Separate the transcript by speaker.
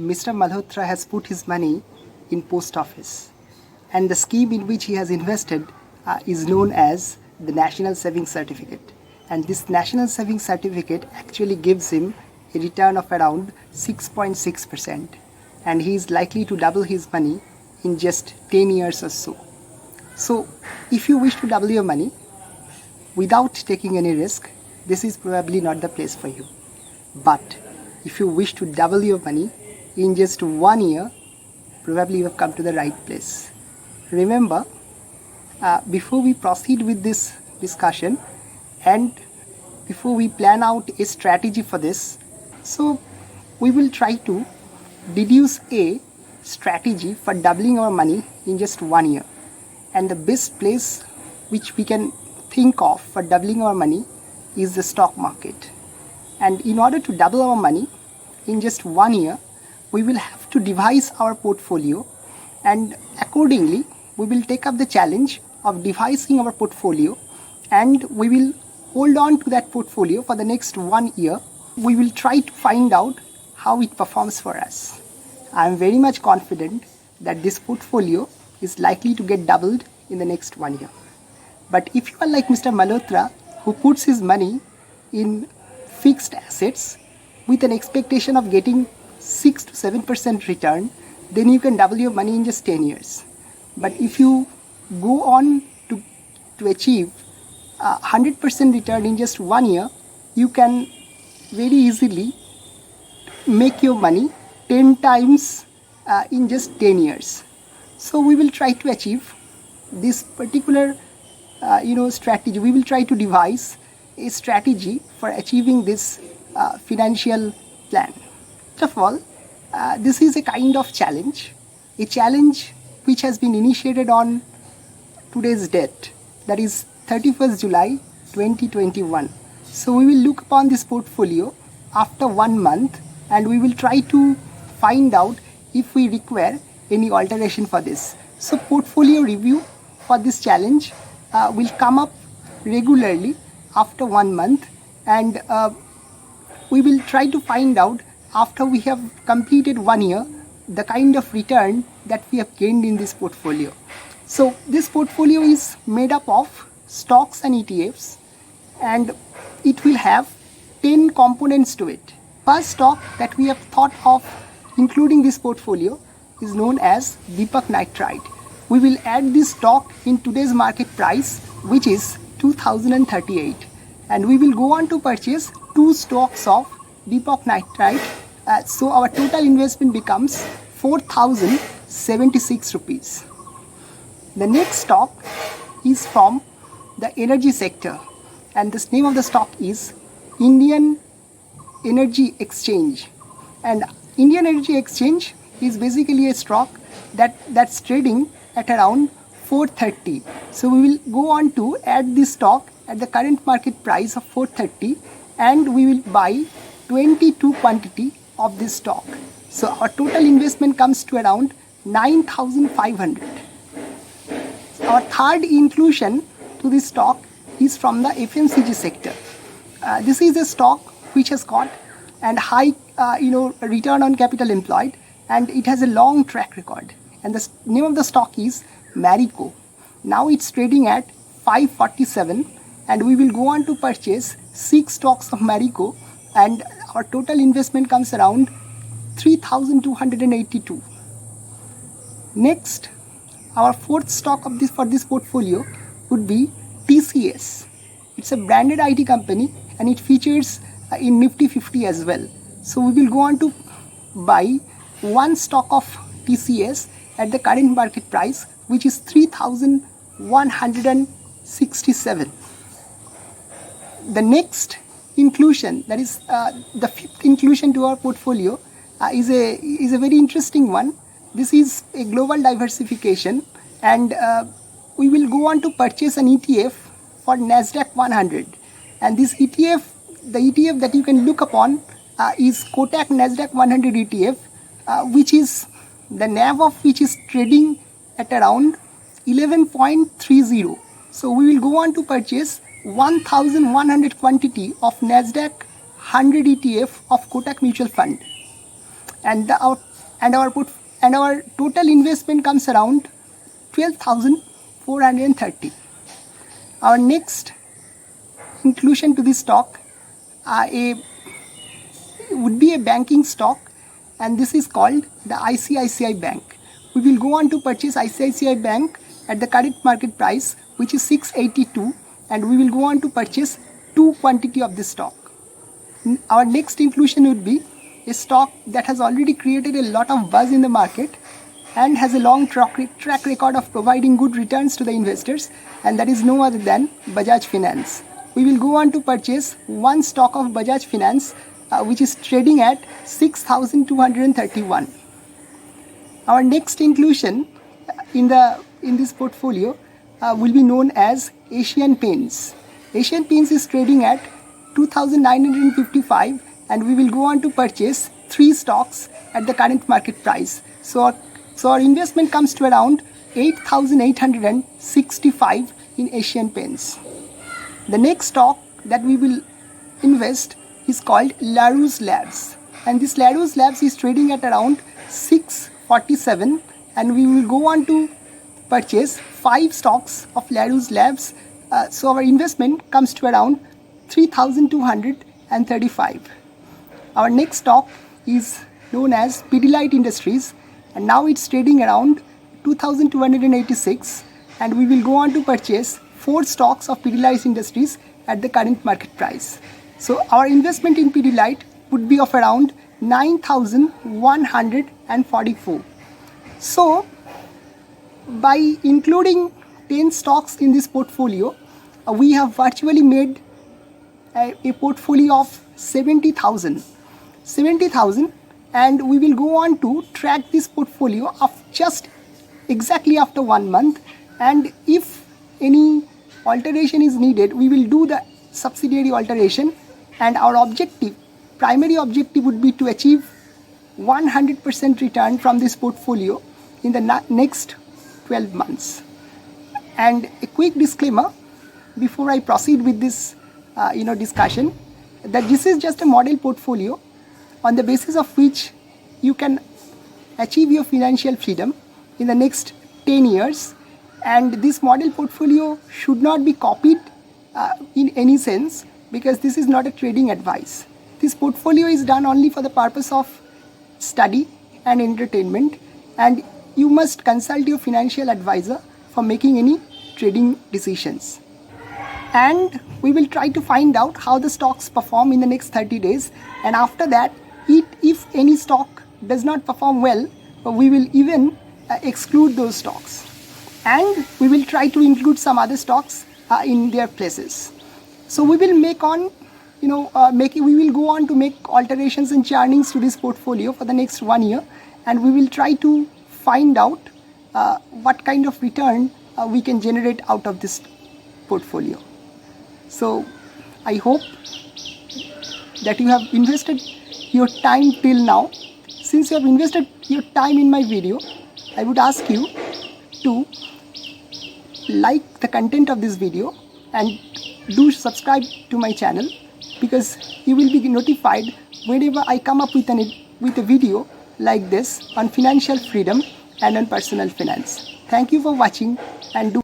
Speaker 1: Mr. Malhotra has put his money in post office, and the scheme in which he has invested is known as the National Savings Certificate, and this National Savings Certificate actually gives him a return of around 6.6%, and he is likely to double his money in just 10 years or so. So if you wish to double your money without taking any risk, this is probably not the place for you. But if you wish to double your money in just 1 year, probably you have come to the right place. Remember, before we proceed with this discussion and before we plan out a strategy for this, so we will try to deduce a strategy for doubling our money in just 1 year. And the best place which we can think of for doubling our money is the stock market. And in order to double our money in just 1 year, we will have to devise our portfolio, and accordingly we will take up the challenge of devising our portfolio, and we will hold on to that portfolio for the next 1 year. We will try to find out how it performs for us. I am very much confident that this portfolio is likely to get doubled in the next 1 year. But if you are like Mr. Malhotra, who puts his money in fixed assets with an expectation of getting 6 to 7% return, then you can double your money in just 10 years. But if you go on to achieve 100% return in just 1 year, you can very easily make your money 10 times in just 10 years. So we will try to achieve this particular strategy. We will try to devise a strategy for achieving this financial plan. First of all, this is a kind of challenge, a challenge which has been initiated on today's date, that is 31st July 2021. So we will look upon this portfolio after 1 month, and we will try to find out if we require any alteration for this. So portfolio review for this challenge will come up regularly after 1 month, and we will try to find out after we have completed 1 year the kind of return that we have gained in this portfolio. So this portfolio is made up of stocks and ETFs, and it will have 10 components to it. First stock that we have thought of including this portfolio is known as Deepak Nitrite. We will add this stock in today's market price, which is 2038, and we will go on to purchase 2 stocks of Deepak Nitrite. So our total investment becomes 4,076 rupees. The next stock is from the energy sector, and the name of the stock is Indian Energy Exchange. And Indian Energy Exchange is basically a stock that's trading at around 430. So we will go on to add this stock at the current market price of 430, and we will buy 22 quantity of this stock. So our total investment comes to around 9,500. Our third inclusion to this stock is from the FMCG sector. This is a stock which has got a high return on capital employed, and it has a long track record. And the name of the stock is Marico. Now it's trading at 547, and we will go on to purchase 6 stocks of Marico, and our total investment comes around 3,282. Next, our fourth stock for this portfolio would be TCS. It's a branded IT company, and it features in Nifty 50 as well. So we will go on to buy 1 stock of TCS at the current market price, which is 3,167. The next inclusion, that is the fifth inclusion to our portfolio, is a very interesting one. This is a global diversification, and we will go on to purchase an ETF for Nasdaq 100. And this ETF, the ETF that you can look upon is Kotak Nasdaq 100 ETF, which is the NAV of which is trading at around 11.30. So we will go on to purchase 1,100 quantity of Nasdaq 100 ETF of Kotak Mutual Fund. And our and our total investment comes around 12,430. Our next inclusion to this stock would be a banking stock, and this is called the ICICI Bank. We will go on to purchase ICICI Bank at the current market price, which is 682, and we will go on to purchase 2 quantity of this stock. Our next inclusion would be a stock that has already created a lot of buzz in the market and has a long track record of providing good returns to the investors, and that is no other than Bajaj Finance. We will go on to purchase 1 stock of Bajaj Finance, which is trading at 6,231. Our next inclusion in this portfolio will be known as Asian Paints. Asian Paints is trading at 2,955, and we will go on to purchase 3 stocks at the current market price. So our investment comes to around 8,865 in Asian Paints. The next stock that we will invest is called Larousse Labs, and this Larousse Labs is trading at around 647, and we will go on to purchase 5 stocks of Larousse Labs. So our investment comes to around 3,235. Our next stock is known as Pidilite Industries, and now it's trading around 2,286, and we will go on to purchase 4 stocks of Pidilite Industries at the current market price. So our investment in Pidilite would be of around 9,144. So by including 10 stocks in this portfolio, we have virtually made a portfolio of 70,000, and we will go on to track this portfolio of just exactly after 1 month, and if any alteration is needed, we will do the subsidiary alteration, and our primary objective would be to achieve 100% return from this portfolio in the next 12 months. And a quick disclaimer before I proceed with this discussion, that this is just a model portfolio on the basis of which you can achieve your financial freedom in the next 10 years, and this model portfolio should not be copied in any sense, because this is not a trading advice. This portfolio is done only for the purpose of study and entertainment, and you must consult your financial advisor for making any trading decisions. And we will try to find out how the stocks perform in the next 30 days, and after that, if any stock does not perform well, we will even exclude those stocks, and we will try to include some other stocks in their places. So we will we will go on to make alterations and churnings to this portfolio for the next 1 year, and we will try to find out what kind of return we can generate out of this portfolio. So I hope that you have invested your time till now. Since you have invested your time in my video, I would ask you to like the content of this video and do subscribe to my channel, because you will be notified whenever I come up with a video like this on financial freedom and on personal finance. Thank you for watching, and do